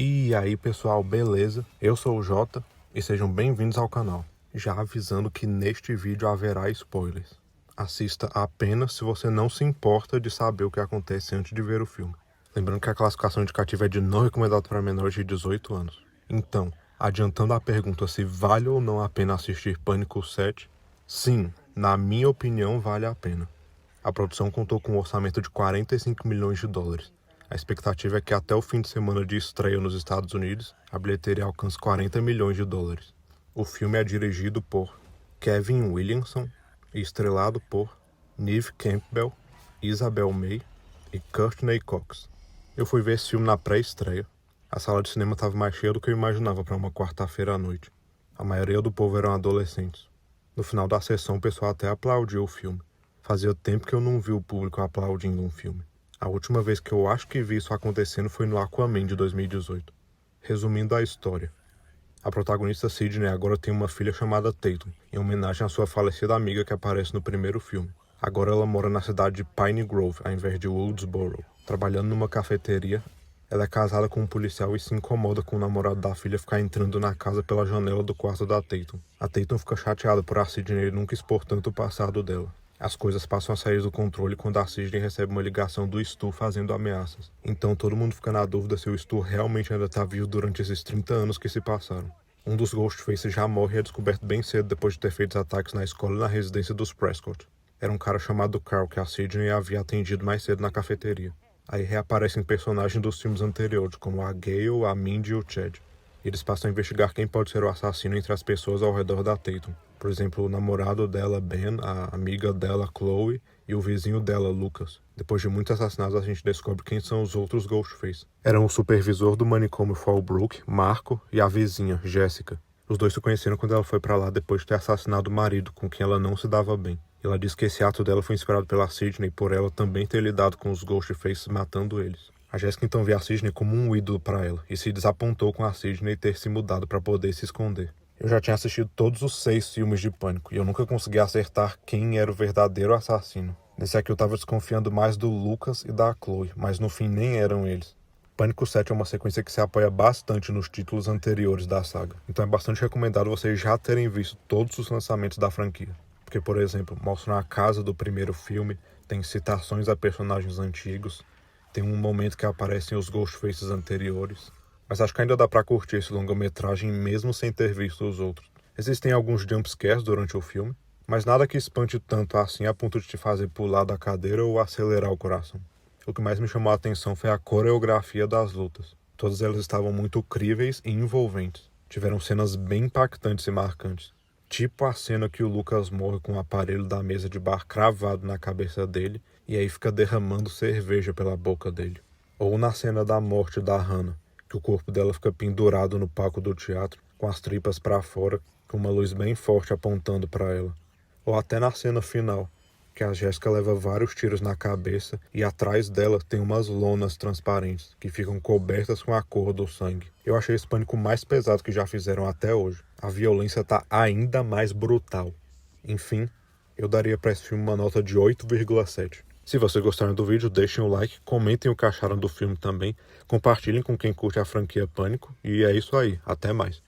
E aí pessoal, beleza? Eu sou o Jota e sejam bem-vindos ao canal. Já avisando que neste vídeo haverá spoilers. Assista apenas se você não se importa de saber o que acontece antes de ver o filme. Lembrando que a classificação indicativa é de não recomendado para menores de 18 anos. Então, adiantando a pergunta se vale ou não a pena assistir Pânico 7, sim, na minha opinião vale a pena. A produção contou com um orçamento de 45 milhões de dólares. A expectativa é que até o fim de semana de estreia nos Estados Unidos, a bilheteria alcance 40 milhões de dólares. O filme é dirigido por Kevin Williamson e estrelado por Neve Campbell, Isabel May e Courtney Cox. Eu fui ver esse filme na pré-estreia. A sala de cinema estava mais cheia do que eu imaginava para uma quarta-feira à noite. A maioria do povo eram adolescentes. No final da sessão, o pessoal até aplaudiu o filme. Fazia tempo que eu não vi o público aplaudindo um filme. A última vez que eu acho que vi isso acontecendo foi no Aquaman de 2018. Resumindo a história. A protagonista Sidney agora tem uma filha chamada Tatum, em homenagem à sua falecida amiga que aparece no primeiro filme. Agora ela mora na cidade de Pine Grove, ao invés de Woodsboro. Trabalhando numa cafeteria, ela é casada com um policial e se incomoda com o namorado da filha ficar entrando na casa pela janela do quarto da Tatum. A Tatum fica chateada por a Sidney nunca expor tanto o passado dela. As coisas passam a sair do controle quando a Sidney recebe uma ligação do Stu fazendo ameaças. Então todo mundo fica na dúvida se o Stu realmente ainda está vivo durante esses 30 anos que se passaram. Um dos Ghostfaces já morre e é descoberto bem cedo depois de ter feito ataques na escola e na residência dos Prescott. Era um cara chamado Carl que a Sidney havia atendido mais cedo na cafeteria. Aí reaparecem personagens dos filmes anteriores, como a Gale, a Mindy e o Chad. Eles passam a investigar quem pode ser o assassino entre as pessoas ao redor da Tatum. Por exemplo, o namorado dela, Ben, a amiga dela, Chloe, e o vizinho dela, Lucas. Depois de muitos assassinatos, a gente descobre quem são os outros Ghostface. Eram o supervisor do manicômio Fallbrook, Marco, e a vizinha, Jessica. Os dois se conheceram quando ela foi pra lá depois de ter assassinado o marido, com quem ela não se dava bem. Ela diz que esse ato dela foi inspirado pela Sidney por ela também ter lidado com os Ghostfaces matando eles. A Jessica então vê a Sidney como um ídolo para ela e se desapontou com a Sidney ter se mudado para poder se esconder. Eu já tinha assistido todos os 6 filmes de Pânico e eu nunca conseguia acertar quem era o verdadeiro assassino. Nesse aqui eu tava desconfiando mais do Lucas e da Chloe, mas no fim nem eram eles. Pânico 7 é uma sequência que se apoia bastante nos títulos anteriores da saga, então é bastante recomendado vocês já terem visto todos os lançamentos da franquia. Porque, por exemplo, mostram a casa do primeiro filme, tem citações a personagens antigos, tem um momento que aparecem os Ghostfaces anteriores. Mas acho que ainda dá pra curtir esse longa-metragem mesmo sem ter visto os outros. Existem alguns jumpscares durante o filme, mas nada que espante tanto assim a ponto de te fazer pular da cadeira ou acelerar o coração. O que mais me chamou a atenção foi a coreografia das lutas. Todas elas estavam muito críveis e envolventes. Tiveram cenas bem impactantes e marcantes. Tipo a cena que o Lucas morre com o aparelho da mesa de bar cravado na cabeça dele e aí fica derramando cerveja pela boca dele. Ou na cena da morte da Hannah, que o corpo dela fica pendurado no palco do teatro, com as tripas para fora, com uma luz bem forte apontando para ela. Ou até na cena final, que a Jessica leva vários tiros na cabeça e atrás dela tem umas lonas transparentes, que ficam cobertas com a cor do sangue. Eu achei esse Pânico mais pesado que já fizeram até hoje. A violência tá ainda mais brutal. Enfim, eu daria para esse filme uma nota de 8,7. Se vocês gostaram do vídeo, deixem o like, comentem o que acharam do filme também, compartilhem com quem curte a franquia Pânico, e é isso aí, até mais.